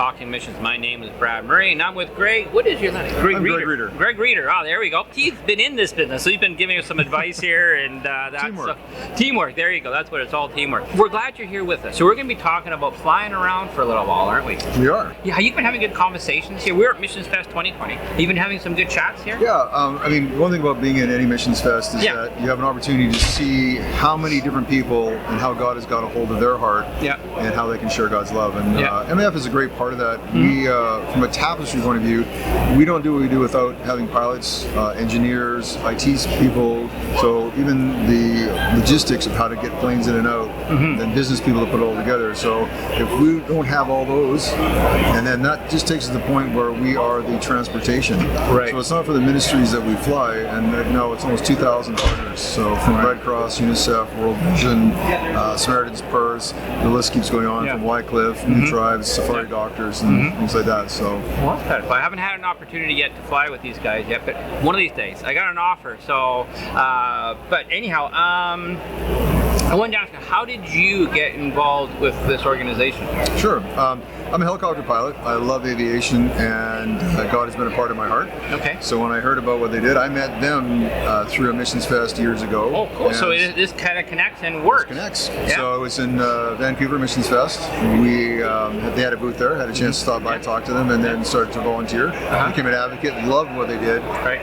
Talking Missions. My name is Brad Murray, and I'm with Greg. What is your name? Greg Reeder. Greg Reeder. Oh, there we go. He's been in this business, so he's been giving us some advice here, and that's teamwork. Teamwork. There you go. That's what it's all, teamwork. We're glad you're here with us. So we're going to be talking about flying around for a little while, aren't we? We are. Yeah. You've been having good conversations here. We're at Missions Fest 2020. You've been having some good chats here. Yeah. I mean, one thing about being in any Missions Fest is that you have an opportunity to see how many different people and how God has got a hold of their heart, and how they can share God's love. And MAF is a great part of that. We, from a tapestry point of view, we don't do what we do without having pilots, engineers, IT people, so even the logistics of how to get planes in and out, and business people to put it all together. So if we don't have all those, and then that just takes us to the point where we are the transportation. Right. So it's not for the ministries that we fly, and now it's almost 2,000 partners. So from Red Cross, UNICEF, World Vision, Samaritan's Purse, the list keeps going on, from Wycliffe, New Tribes, Safari Doctors, and things like that. So I haven't had an opportunity yet to fly with these guys yet, but one of these days I got an offer. So, but anyhow, I wanted to ask you, how did you get involved with this organization? Sure. I'm a helicopter pilot. I love aviation, and God has been a part of my heart. Okay. So when I heard about what they did, I met them through a Missions Fest years ago. Oh, cool. So this kind of connects and works. Connects. Yeah. So I was in Vancouver Missions Fest. They had a booth there. Had a chance to stop by, talk to them, and then started to volunteer. Became an advocate. Loved what they did. Right.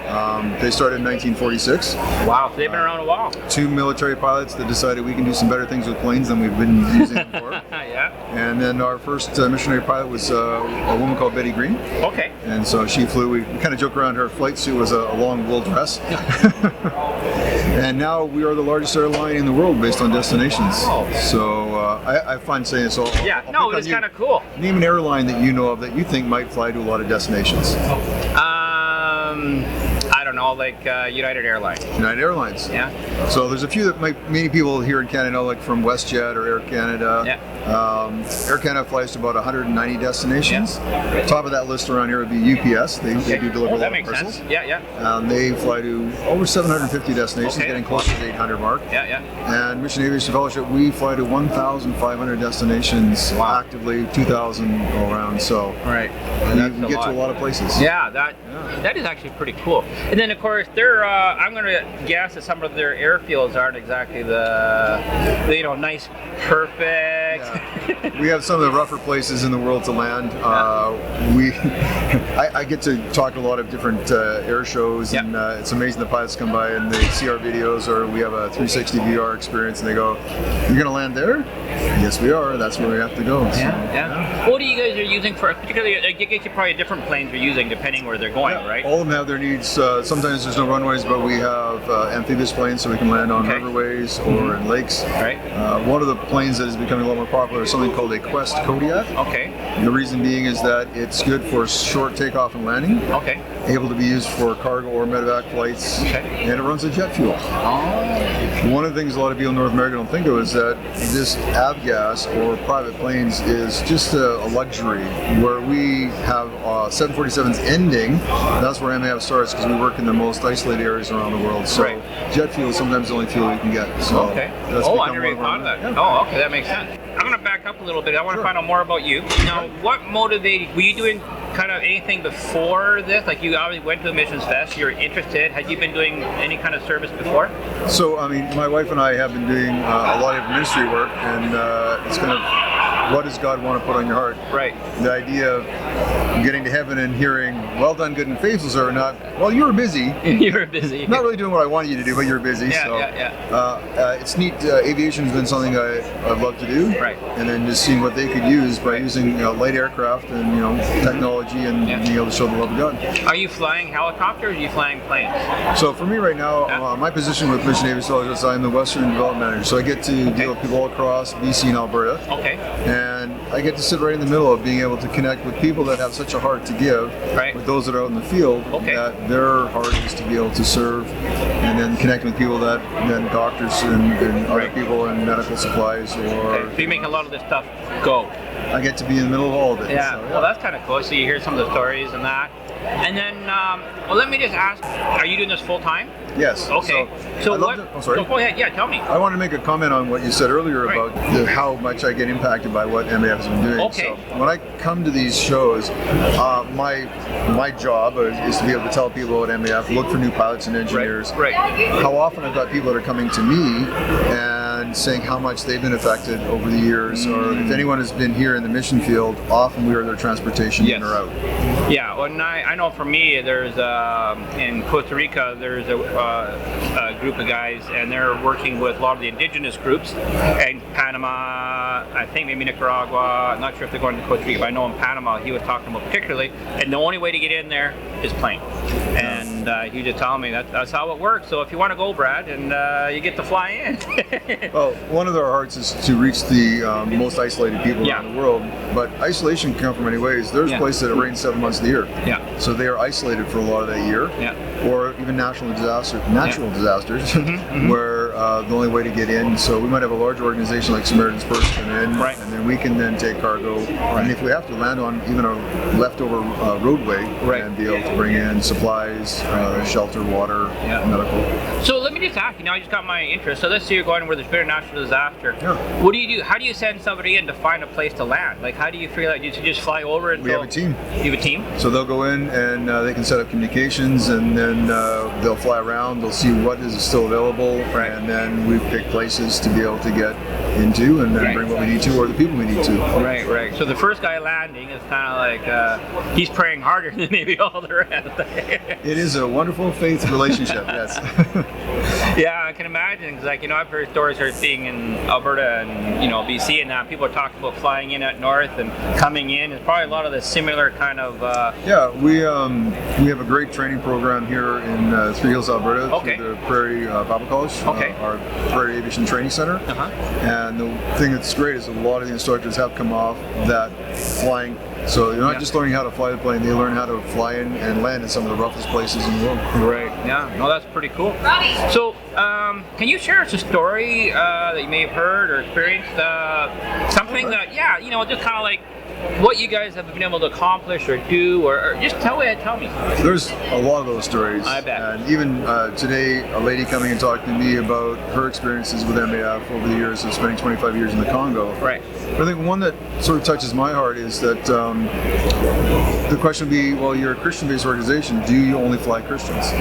They started in 1946. Wow. So they've been around a while. Two military pilots that decided we can do some better things with planes than we've been using them for. And then our first missionary pilot was a woman called Betty Green. Okay. And so she flew. We kind of joke around, her flight suit was a long wool dress. And now we are the largest airline in the world based on destinations. Oh. So I find saying this all. Yeah. No, it's kind of cool. Name an airline that you know of that you think might fly to a lot of destinations. I don't know, like United Airlines. United Airlines. Yeah. So there's a few that many people here in Canada know, like from WestJet or Air Canada. Yeah. Air Canada flies to about 190 destinations. Yeah. Top of that list around here would be UPS. They do deliver a lot of parcels. Sense. Yeah. They fly to over 750 destinations, getting closer to the 800 mark. Yeah. And Missions Aviation Fellowship, we fly to 1,500 destinations actively, 2,000 all around. So and we get to a lot of places. Yeah, that is actually pretty cool. And then of course I'm going to guess that some of their airfields aren't exactly the nice, perfect. Yeah. We have some of the rougher places in the world to land. I get to talk to a lot of different air shows, and it's amazing the pilots come by and they see our videos, or we have a 360 VR experience, and they go, "You're going to land there?" Yes, we are. That's where we have to go. What do you guys are using for? Particularly, I guess you probably different planes are using depending where they're going, right? All of them have their needs. Sometimes there's no runways, but we have amphibious planes, so we can land on riverways or in lakes. Right. One of the planes that is becoming a lot more popular is something called a Quest Kodiak. Okay. The reason being is that it's good for short takeoff and landing. Okay. Able to be used for cargo or medevac flights. Okay. And it runs on jet fuel. Oh. One of the things a lot of people in North America don't think of is that this avgas or private planes is just a luxury, where we have 747s ending. That's where MAF starts, because we work in the most isolated areas around the world. So jet fuel is sometimes the only fuel you can get. So I never even thought of that. Oh, okay, that makes sense. I'm going to back up a little bit. I want to find out more about you. Now, what motivated? Were you doing kind of anything before this? Like, you obviously went to a Missions Fest. You're interested. Had you been doing any kind of service before? So, I mean, my wife and I have been doing a lot of ministry work, and it's kind of, what does God want to put on your heart? Right. The idea of getting to heaven and hearing, "Well done, good and faithful servant," not, "Well, you were busy." You were busy. Not really doing what I wanted you to do, but you're busy. It's neat. Aviation has been something I've loved to do. Right. And then just seeing what they could use by using light aircraft and technology and being able to show the love of God. Are you flying helicopters, or are you flying planes? So for me right now, my position with Missions Aviation Fellowship is I'm the Western Development Manager. So I get to deal with people all across BC and Alberta. Okay. And I get to sit right in the middle of being able to connect with people that have such a heart to give, with those that are out in the field, that their heart is to be able to serve, and then connect with people that, doctors and other people in medical supplies. Or so you make a lot of this stuff go. I get to be in the middle of all of it. Yeah, So, well, that's kind of cool. So you hear some of the stories and that. And then, well, let me just ask, are you doing this full time? Yes. Okay. So I what? love to, sorry. So go ahead. Yeah, tell me. I wanted to make a comment on what you said earlier Right. about how much I get impacted by what MAF has been doing. Okay. So when I come to these shows, my job is to be able to tell people about MAF, look for new pilots and engineers. Right. How often I've got people that are coming to me and saying how much they've been affected over the years, or if anyone has been here in the mission field, often we are their transportation in or out. Yeah, well, I know for me, there's in Costa Rica, there's a group of guys, and they're working with a lot of the indigenous groups, and Panama, I think maybe Nicaragua. I'm not sure if they're going to Costa Rica, but I know in Panama he was talking about particularly, and the only way to get in there is plane. And he just telling me that's how it works. So if you want to go, Brad, and you get to fly in. Well, one of our hearts is to reach the most isolated people around the world, but isolation can come from many ways. There's places that it rains 7 months of the year. Yeah. So they are isolated for a lot of that year. Yeah. Or even natural disasters, where the only way to get in. So we might have a large organization like Samaritan's Purse come in, and then we can then take cargo. And if we have to land on even a leftover roadway, and be able to bring in supplies, shelter, water, medical. So let me just ask you, now I just got my interest. So let's say you're going where there's been a natural disaster. Yeah. What do you do? How do you send somebody in to find a place to land? Like, how do you figure out? Do you just fly over it? We have a team. You have a team? So they'll go in and they can set up communications, and then they'll fly around. They'll see what is still available, and then we pick places to be able to get into, and then bring what we need to, or the people we need to. Right. So the first guy landing is kind of like he's praying harder than maybe all the rest. It is a wonderful faith relationship. Yes. Yeah, I can imagine. Because, like, I've heard stories of being in Alberta and BC, and people are talking about flying in at north and coming in. It's probably a lot of the similar kind of. Yeah, we have a great training program here in Three Hills, Alberta, through the Prairie Bible College, our Prairie Aviation Training Center. And the thing that's great is a lot of the instructors have come off that flying. So you're not just learning how to fly the plane; they learn how to fly in and land in some of the roughest places in the world. Right. Yeah. No, that's pretty cool. So, can you share us a story that you may have heard or experienced? Something that, just kind of like what you guys have been able to accomplish or do, or just tell me. There's a lot of those stories. I bet. And even today, a lady coming and talking to me about her experiences with MAF over the years of spending 25 years in the Congo. Right. I think one that sort of touches my heart is that the question would be, well, you're a Christian-based organization. Do you only fly Christians?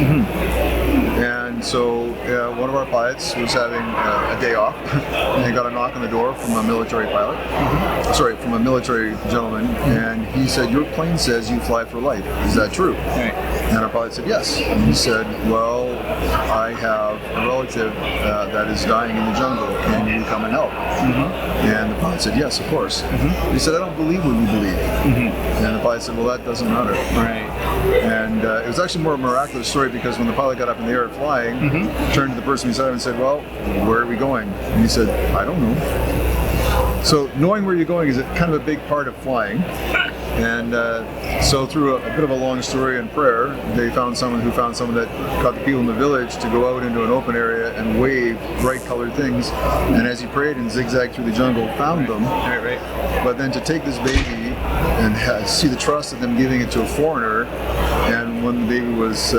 And so one of our pilots was having a day off, and he got a knock on the door from a military pilot. Sorry, from a military gentleman, and he said, "Your plane says you fly for life. Is that true?" Right. And our pilot said, "Yes." And he said, "Well, I have a relative that is dying in the jungle. Can you come and help?" And the pilot said, "Yes, of course." He said, "I don't believe what we believe." And the pilot said, "Well, that doesn't matter." Right. And it was actually more a miraculous story, because when the pilot got up in the air flying, turned to the person beside him and said, "Well, where are we going?" And he said, "I don't know." So knowing where you're going is kind of a big part of flying. And so through a bit of a long story and prayer, they found someone that got the people in the village to go out into an open area and wave bright colored things. And as he prayed and zigzagged through the jungle, found them. Right. But then to take this baby and see the trust of them giving it to a foreigner, and when the baby was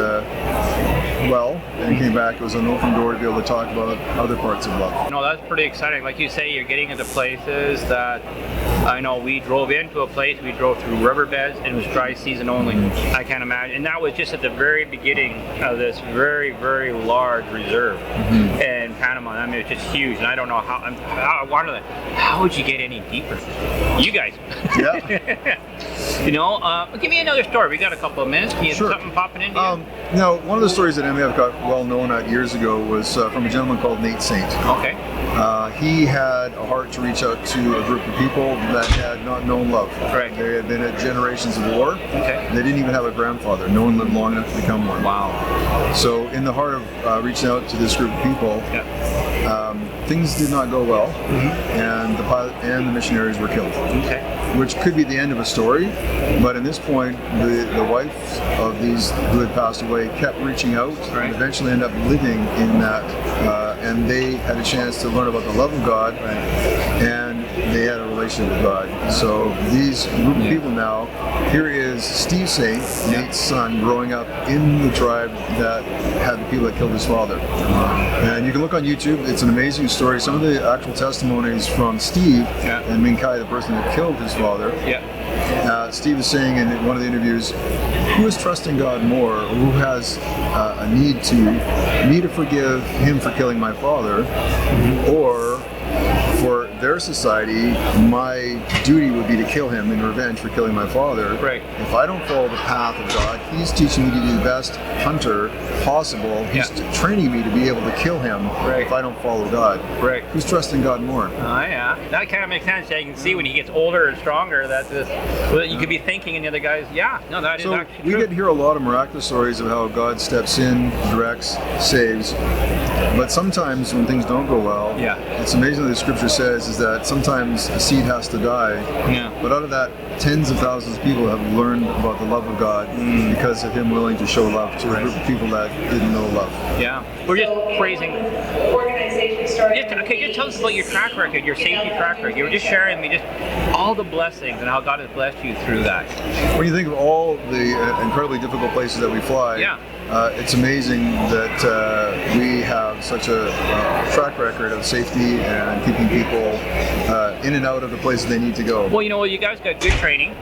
and came back, it was an open door to be able to talk about other parts of love. No, that's pretty exciting. Like you say, you're getting into places that I know we drove into a place, we drove through riverbeds, and it was dry season only. I can't imagine. And that was just at the very beginning of this very, very large reserve in Panama. I mean, it's just huge. And I don't know how would you get any deeper? You guys. Yeah. Give me another story. We got a couple of minutes. Can you have something popping into you? One of the stories that MAF got well known at years ago was from a gentleman called Nate Saint. Okay. He had a heart to reach out to a group of people that had not known love. Right. They had been at generations of war. Okay. They didn't even have a grandfather. No one lived long enough to become one. Wow. So in the heart of reaching out to this group of people, things did not go well, and the pilot and the missionaries were killed. Okay. Which could be the end of a story, but in this point, the wife of these who had passed away kept reaching out, and eventually ended up living in that, and they had a chance to learn about the love of God, and they had a relationship with God. So these group of people now, here is Steve Saint, Nate's son, growing up in the tribe that had the people that killed his father. And you can look on YouTube, it's an amazing story. Some of the actual testimonies from Steve and Minkai, the person that killed his father. Steve is saying in one of the interviews, who is trusting God more, or who has a need to forgive him for killing my father, or for their society, my duty would be to kill him in revenge for killing my father. Right. If I don't follow the path of God, he's teaching me to be the best hunter possible. He's training me to be able to kill him if I don't follow God. Right. Who's trusting God more? That kind of makes sense. You can see when he gets older and stronger that you could be thinking, and the other guys, that is actually true. We get to hear a lot of miraculous stories of how God steps in, directs, saves. But sometimes when things don't go well, it's amazing that the scripture says is that sometimes a seed has to die. But out of that, tens of thousands of people have learned about the love of God because of him willing to show love to a group of people that didn't know love. We're just praising. Organization started. Just tell us about your track record, your safety track record. You were just sharing with me just all the blessings and how God has blessed you through that. When you think of all the incredibly difficult places that we fly, it's amazing that we have such a track record of safety and keeping people in and out of the places they need to go. Well, you guys got good training.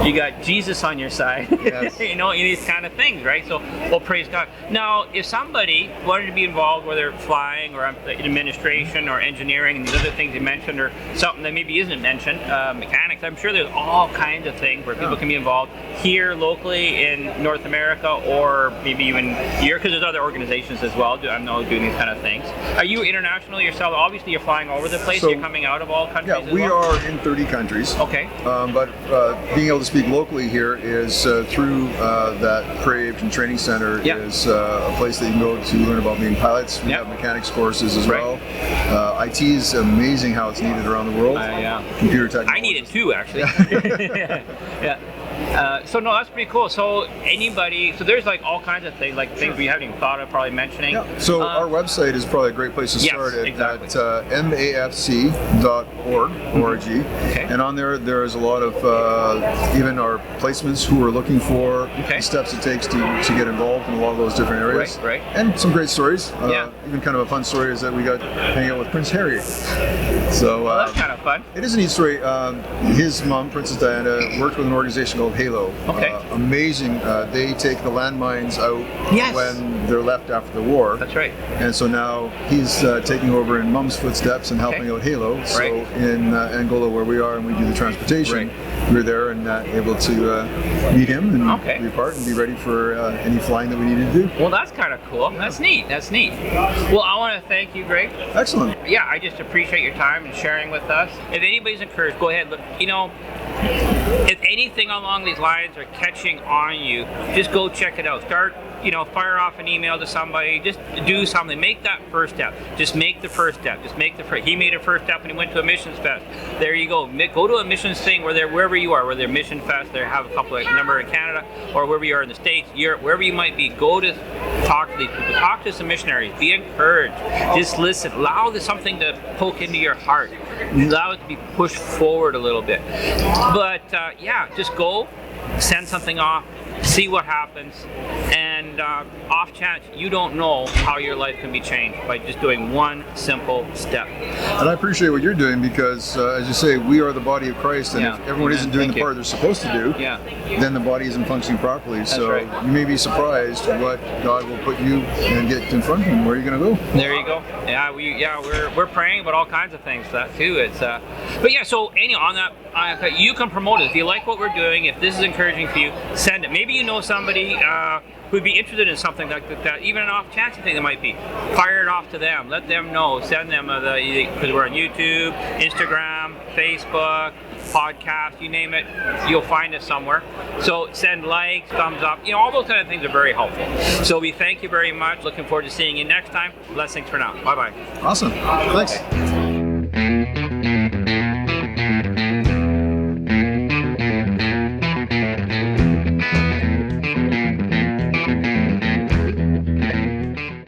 You got Jesus on your side. These kind of things, right? So, well, praise God. Now, if somebody wanted to be involved, whether flying or in administration or engineering and these other things you mentioned, or something that maybe isn't mentioned, mechanics, I'm sure there's all kinds of things where people can be involved here locally in North America, or maybe even here, because there's other organizations as well. I know doing these kind of things. Are you international yourself? Obviously, you're flying all over the place. So you're coming out of all countries. Yeah, we are in 30 countries. Okay. But being able to speak locally here is through that Prairie Aviation Training Center is a place that you can go to learn about being pilots. We have mechanics courses as well. IT is amazing how it's needed around the world. Computer technology. I need it too, actually. So no, that's pretty cool. So there's like all kinds of things, like things we haven't even thought of probably mentioning. So our website is probably a great place to start at mafc.org. And on there is a lot of even our placements who are looking for the steps it takes to get involved in a lot of those different areas. Right. And some great stories. Even kind of a fun story is that we got hanging out with Prince Harry. So that's kind of fun. It is a neat story. His mom, Princess Diana, worked with an organization called Halo. Amazing. They take the landmines out when they're left after the war. That's right. And so now he's taking over in Mom's footsteps and helping out Halo. So in Angola, where we are, and we do the transportation, we're there and able to meet him and be part and be ready for any flying that we needed to do. Well, that's kind of cool. That's neat. Well, I want to thank you, Greg. Excellent. Yeah, I just appreciate your time and sharing with us. If anybody's encouraged, go ahead. Look, if anything along these lines are catching on you, just go check it out. Start, fire off an email to somebody. Just do something. Make that first step. Just make the first step. He made a first step when he went to a missions fest. There you go. Go to a missions thing wherever you are, whether they're mission fest, they have a couple of number in Canada, or wherever you are in the States, Europe, wherever you might be. Go to talk to these people. Talk to some missionaries. Be encouraged. Just listen. Allow something to poke into your heart. Allow it to be pushed forward a little bit. But just go, send something off, see what happens, and off chance you don't know how your life can be changed by just doing one simple step. And I appreciate what you're doing because, as you say, we are the body of Christ, and if everyone isn't doing the part they're supposed to do, then the body isn't functioning properly. So you may be surprised what God will put you and get in front of Him. Where are you going to go? There you go. We're praying about all kinds of things for that too. So anyhow, on that, you can promote it if you like what we're doing. If this is encouraging for you, send it. Maybe you know somebody who'd be interested in something like that, even an off-chance thing that might be. Fire it off to them. Let them know. Send them because we're on YouTube, Instagram, Facebook, podcast, you name it, you'll find us somewhere. So send likes, thumbs up, all those kind of things are very helpful. So we thank you very much. Looking forward to seeing you next time. Blessings for now. Bye-bye. Awesome. Thanks.